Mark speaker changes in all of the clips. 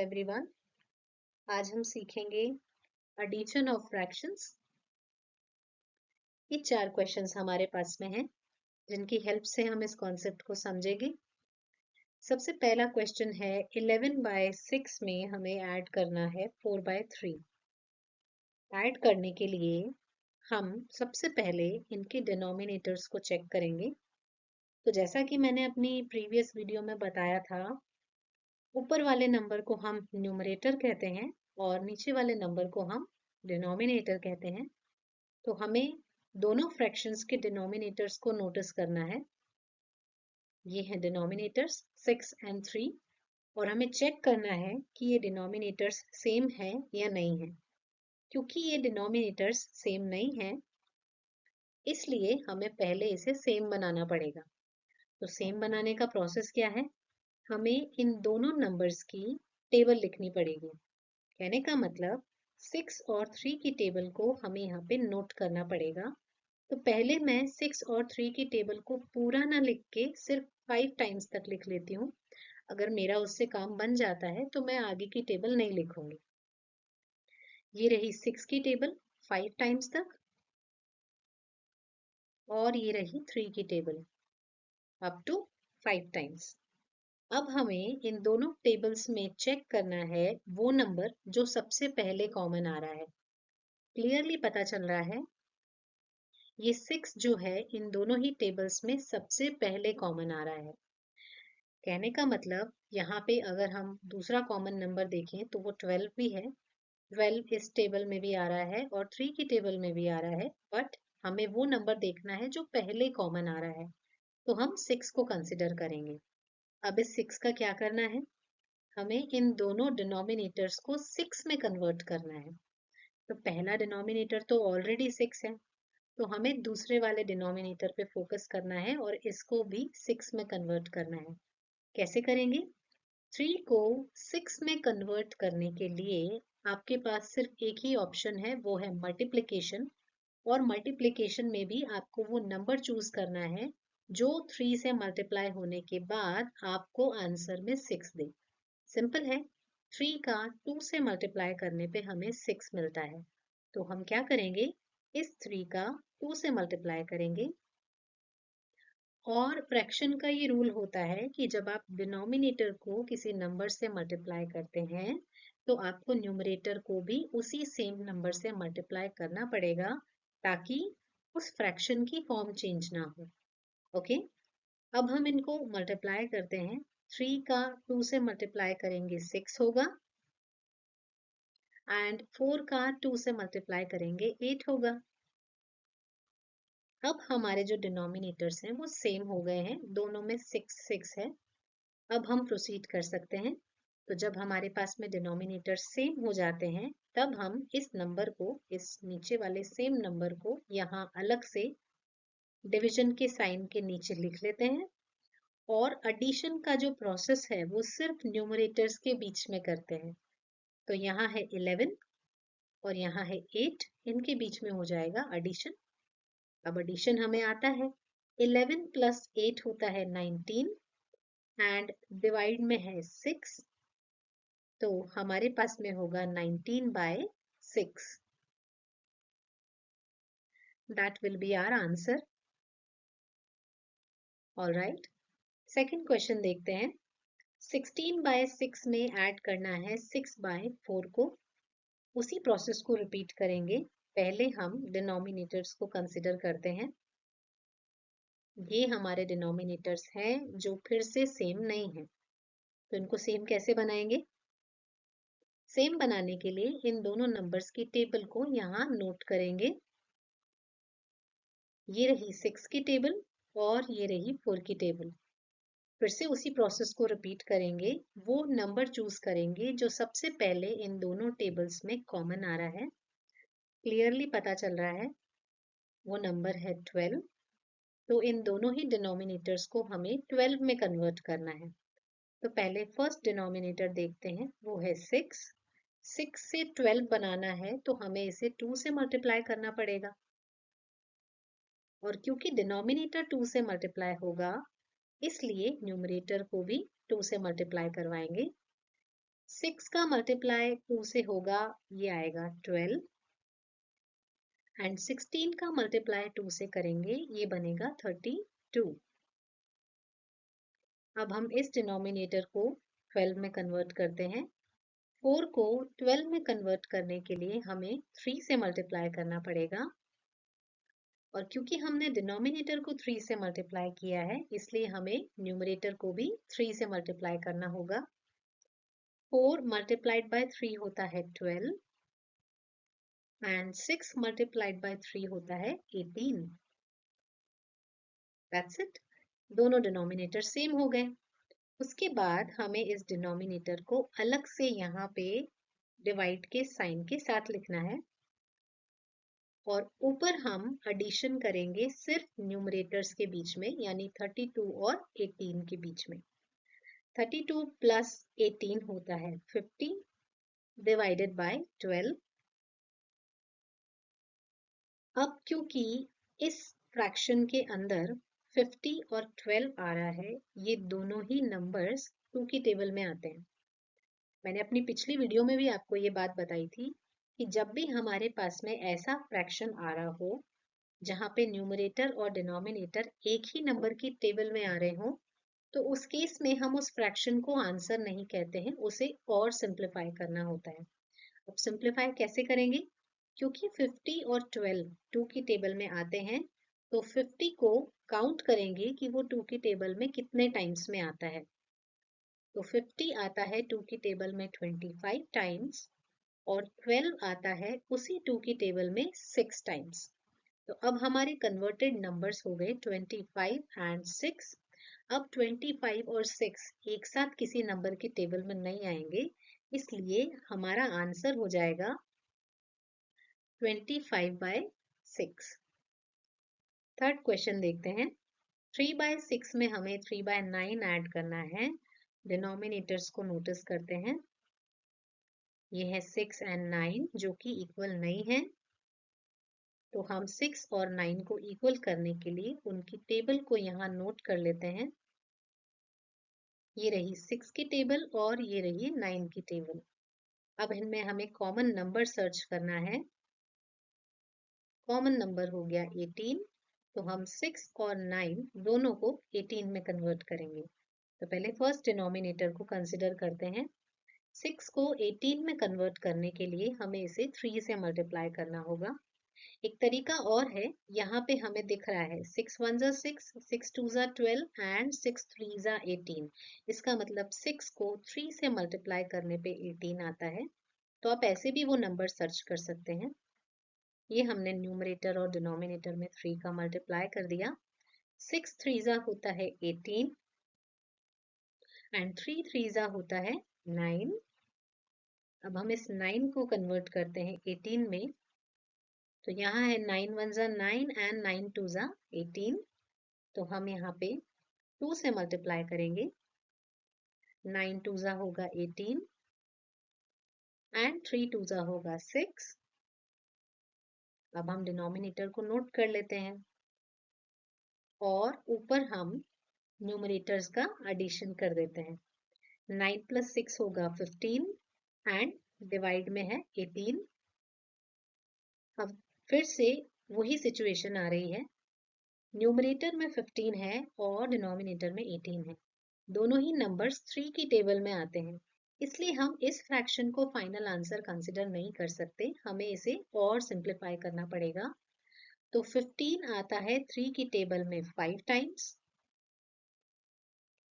Speaker 1: Everyone. आज हम सीखेंगे एडिशन ऑफ फ्रैक्शंस। ये 4 क्वेश्चंस हमारे पास में हैं जिनकी हेल्प से हम इस कॉन्सेप्ट को समझेंगे। सबसे पहला क्वेश्चन है 11/6 में हमें ऐड करना है 4/3। ऐड करने के लिए हम सबसे पहले इनके डिनोमिनेटर्स को चेक करेंगे। तो जैसा कि मैंने अपनी प्रीवियस वीडियो में बताया था, ऊपर वाले नंबर को हम न्यूमरेटर कहते हैं और नीचे वाले नंबर को हम डिनोमिनेटर कहते हैं। तो हमें दोनों फ्रैक्शंस के डिनोमिनेटर्स को नोटिस करना है। ये हैं डिनोमिनेटर्स 6 एंड 3 और हमें चेक करना है कि ये डिनोमिनेटर्स सेम है या नहीं है। क्योंकि ये डिनोमिनेटर्स सेम नहीं है, इसलिए हमें पहले इसे सेम बनाना पड़ेगा। तो सेम बनाने का प्रोसेस क्या है? हमें इन दोनों नंबर्स की टेबल लिखनी पड़ेगी। कहने का मतलब 6 और 3 की टेबल को हमें यहाँ पे नोट करना पड़ेगा। तो पहले मैं 6 और 3 की टेबल को पूरा ना लिख के सिर्फ 5 टाइम्स तक लिख लेती हूँ। अगर मेरा उससे काम बन जाता है तो मैं आगे की टेबल नहीं लिखूंगी। ये रही 6 की टेबल 5 टाइम्स तक और ये रही 3 की टेबल अप टू 5 टाइम्स। अब हमें इन दोनों टेबल्स में चेक करना है वो नंबर जो सबसे पहले कॉमन आ रहा है। क्लियरली पता चल रहा है ये 6 जो है इन दोनों ही टेबल्स में सबसे पहले कॉमन आ रहा है। कहने का मतलब यहाँ पे अगर हम दूसरा कॉमन नंबर देखें तो वो 12 भी है। 12 इस टेबल में भी आ रहा है और 3 की टेबल में भी आ रहा है, बट हमें वो नंबर देखना है जो पहले कॉमन आ रहा है। तो हम 6 को कंसिडर करेंगे। अब इस 6 का क्या करना है? हमें इन दोनों डिनोमिनेटर्स को 6 में कन्वर्ट करना है। तो पहला डिनोमिनेटर तो ऑलरेडी 6 है, तो हमें दूसरे वाले डिनोमिनेटर पे फोकस करना है और इसको भी 6 में कन्वर्ट करना है। कैसे करेंगे? 3 को 6 में कन्वर्ट करने के लिए आपके पास सिर्फ एक ही ऑप्शन है, वो है मल्टीप्लिकेशन। और मल्टीप्लिकेशन में भी आपको वो नंबर चूज करना है जो 3 से मल्टीप्लाई होने के बाद आपको आंसर में 6 दे। सिंपल है। 3 का 2 से मल्टीप्लाई करने पे हमें 6 मिलता है। तो हम क्या करेंगे? इस 3 का 2 से मल्टीप्लाई करेंगे। और फ्रैक्शन का ये रूल होता है कि जब आप डिनोमिनेटर को किसी नंबर से मल्टीप्लाई करते हैं तो आपको न्यूमरेटर को भी उसी सेम नंबर से मल्टीप्लाई करना पड़ेगा, ताकि उस फ्रैक्शन की फॉर्म चेंज ना हो। ओके, अब हम इनको मल्टीप्लाई करते हैं। 3 का 2 से मल्टीप्लाई करेंगे 6 होगा एंड 4 का 2 से मल्टीप्लाई करेंगे 8 होगा। अब हमारे जो डिनोमिनेटर्स हैं वो सेम हो गए हैं, दोनों में 6 6 है। अब हम प्रोसीड कर सकते हैं। तो जब हमारे पास में डिनोमिनेटर सेम हो जाते हैं तब हम इस नंबर को, इस नीचे वाले सेम नंबर को यहाँ अलग से डिवीजन के साइन के नीचे लिख लेते हैं और एडिशन का जो प्रोसेस है वो सिर्फ न्यूमरेटर्स के बीच में करते हैं। तो यहाँ है 11 और यहाँ है 8, इनके बीच में हो जाएगा एडिशन। अब एडिशन हमें आता है, 11 प्लस 8 होता है 19 एंड डिवाइड में है 6, तो हमारे पास में होगा 19/6। That will be our answer. Alright, second question देखते हैं। 16/6 में ऐड करना है 6/4 को। उसी प्रोसेस को रिपीट करेंगे। पहले हम डिनोमिनेटर्स को कंसिडर करते हैं। ये हमारे डिनोमिनेटर्स हैं जो फिर से सेम नहीं है, तो इनको सेम कैसे बनाएंगे? सेम बनाने के लिए इन दोनों नंबर्स की टेबल को यहाँ नोट करेंगे। ये रही 6 की टेबल और ये रही 4 की टेबल। फिर से उसी प्रोसेस को रिपीट करेंगे। वो नंबर चूज करेंगे जो सबसे पहले इन दोनों टेबल्स में कॉमन आ रहा है। क्लियरली पता चल रहा है वो नंबर है 12। तो इन दोनों ही डिनोमिनेटर्स को हमें 12 में कन्वर्ट करना है। तो पहले फर्स्ट डिनोमिनेटर देखते हैं, वो है 6। 6 से 12 बनाना है तो हमें इसे 2 से मल्टीप्लाई करना पड़ेगा, और क्योंकि डिनोमिनेटर 2 से मल्टीप्लाई होगा इसलिए न्यूमरेटर को भी 2 से मल्टीप्लाई करवाएंगे। 6 का मल्टीप्लाई 2 से होगा, ये आएगा 12 एंड 16 का मल्टीप्लाई 2 से करेंगे, ये बनेगा 32। अब हम इस डिनोमिनेटर को 12 में कन्वर्ट करते हैं। 4 को 12 में कन्वर्ट करने के लिए हमें 3 से मल्टीप्लाई करना पड़ेगा, और क्योंकि हमने डिनोमिनेटर को 3 से मल्टीप्लाई किया है, इसलिए हमें न्यूमरेटर को भी 3 से मल्टीप्लाई करना होगा। 4 मल्टीप्लाइड बाय 3 होता है 12 एंड 6 मल्टीप्लाइड बाय 3 होता है 18। दैट्स इट, दोनों डिनोमिनेटर सेम हो गए। उसके बाद हमें इस डिनोमिनेटर को अलग से यहाँ पे डिवाइड के साइन के साथ लिखना है, और ऊपर हम एडिशन करेंगे सिर्फ न्यूमरेटर्स के बीच में, यानी 32 और 18 के बीच में। 32 प्लस 18 होता है 50 डिवाइडेड बाय 12। अब क्योंकि इस फ्रैक्शन के अंदर 50 और 12 आ रहा है, ये दोनों ही नंबर्स 2 की टेबल में आते हैं। मैंने अपनी पिछली वीडियो में भी आपको ये बात बताई थी कि जब भी हमारे पास में ऐसा फ्रैक्शन आ रहा हो जहाँ पे न्यूमरेटर और डिनोमिनेटर एक ही नंबर की टेबल में आ रहे हो, तो उस केस में हम उस फ्रैक्शन को आंसर नहीं कहते हैं, उसे और सिंप्लीफाई करना होता है। अब सिंप्लीफाई कैसे करेंगे? क्योंकि 50 और 12 2 की टेबल में आते हैं, तो 50 को काउंट करेंगे कि वो 2 की टेबल में कितने टाइम्स में आता है। तो 50 आता है 2 की टेबल में 25 टाइम्स, और 12 आता है उसी 2 की टेबल में 6 टाइम्स। तो अब हमारे कन्वर्टेड नंबर्स हो गए 25 एंड 6। अब 25 और 6 एक साथ किसी नंबर की टेबल में नहीं आएंगे, इसलिए हमारा आंसर हो जाएगा 25/6। थर्ड क्वेश्चन देखते हैं। 3/6 में हमें 3/9 ऐड करना है। डिनोमिनेटर्स को नोटिस करते हैं, ये है 6 एंड 9 जो कि इक्वल नहीं है, तो हम 6 और 9 को इक्वल करने के लिए उनकी टेबल को यहाँ नोट कर लेते हैं। ये रही 6 की टेबल और ये रही 9 की टेबल। अब इनमें हमें कॉमन नंबर सर्च करना है। कॉमन नंबर हो गया 18, तो हम 6 और 9 दोनों को 18 में कन्वर्ट करेंगे। तो पहले फर्स्ट डिनोमिनेटर को कंसिडर करते हैं। 6 को 18 में कन्वर्ट करने के लिए हमें इसे 3 से मल्टीप्लाई करना होगा। एक तरीका और है, यहाँ पे हमें दिख रहा है 6 1 जा 6, 6 2 जा 12 एंड 6 3 जा 18। इसका मतलब 6 को 3 से मल्टीप्लाई करने पे 18 आता है। तो आप ऐसे भी वो नंबर सर्च कर सकते हैं। ये हमने न्यूमरेटर और डिनोमिनेटर में 3 का मल्टीप्लाई कर दिया। 6 3 जा होता है 18 एंड 3 3 जा होता है 9। अब हम इस 9 को कन्वर्ट करते हैं 18 में, तो यहाँ है 9 1 जा 9 एंड 9 2 जा 18। तो हम यहाँ पे 2 से मल्टीप्लाई करेंगे। 9 2 जा होगा 18 एंड 3 2 जा होगा 6। अब हम डिनोमिनेटर को नोट कर लेते हैं, और ऊपर हम न्यूमरेटर्स का एडिशन कर देते हैं। 9 + 6 होगा 15 एंड डिवाइड में है 18। अब फिर से वही सिचुएशन आ रही है, न्यूमरेटर में 15 है और डिनोमिनेटर में 18 है। दोनों ही नंबर्स 3 की टेबल में आते हैं, इसलिए हम इस फ्रैक्शन को फाइनल आंसर कंसिडर नहीं कर सकते, हमें इसे और सिंप्लीफाई करना पड़ेगा। तो 15 आता है 3 की टेबल में 5 टाइम्स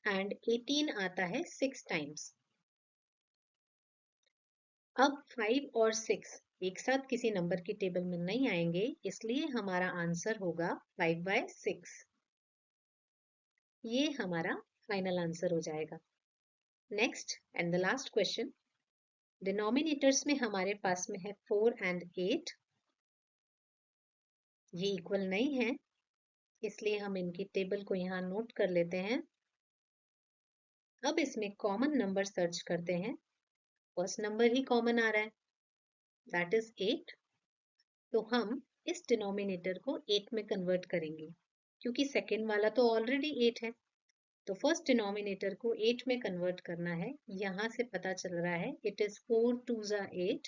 Speaker 1: एंड 18 आता है 6 टाइम्स। अब 5 और 6 एक साथ किसी नंबर की टेबल में नहीं आएंगे, इसलिए हमारा आंसर होगा 5/6। ये हमारा फाइनल आंसर हो जाएगा। Next and the last question. Denominators में हमारे पास में है 4 एंड 8। ये इक्वल नहीं है, इसलिए हम इनकी टेबल को यहाँ नोट कर लेते हैं। अब इसमें कॉमन नंबर सर्च करते हैं। फर्स्ट नंबर ही कॉमन आ रहा है, दैट इज 8। तो हम इस डिनोमिनेटर को 8 में कन्वर्ट करेंगे, क्योंकि सेकेंड वाला तो ऑलरेडी 8 है। तो फर्स्ट डिनोमिनेटर को 8 में कन्वर्ट करना है। यहाँ से पता चल रहा है इट इज 4 2 ज़ा 8,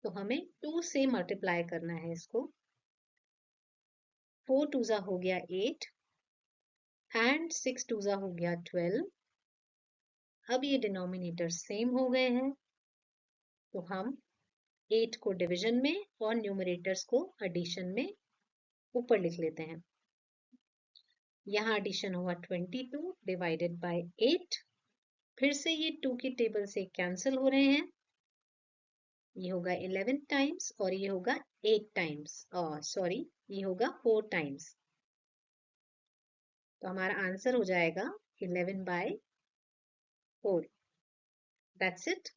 Speaker 1: तो हमें 2 से मल्टीप्लाई करना है इसको। 4 2 ज़ा हो गया 8 एंड 6 2 ज़ा हो गया 12। अब ये डिनोमिनेटर सेम हो गए हैं, तो हम 8 को डिवीजन में और न्यूमरेटर्स को एडिशन में ऊपर लिख लेते हैं। यहाँ एडिशन हुआ 22 डिवाइडेड बाय 8। फिर से ये 2 की टेबल से कैंसिल हो रहे हैं। ये होगा 11 टाइम्स और ये होगा 8 टाइम्स, सॉरी ये होगा 4 टाइम्स। तो हमारा आंसर हो जाएगा 11 बाय 4। That's it.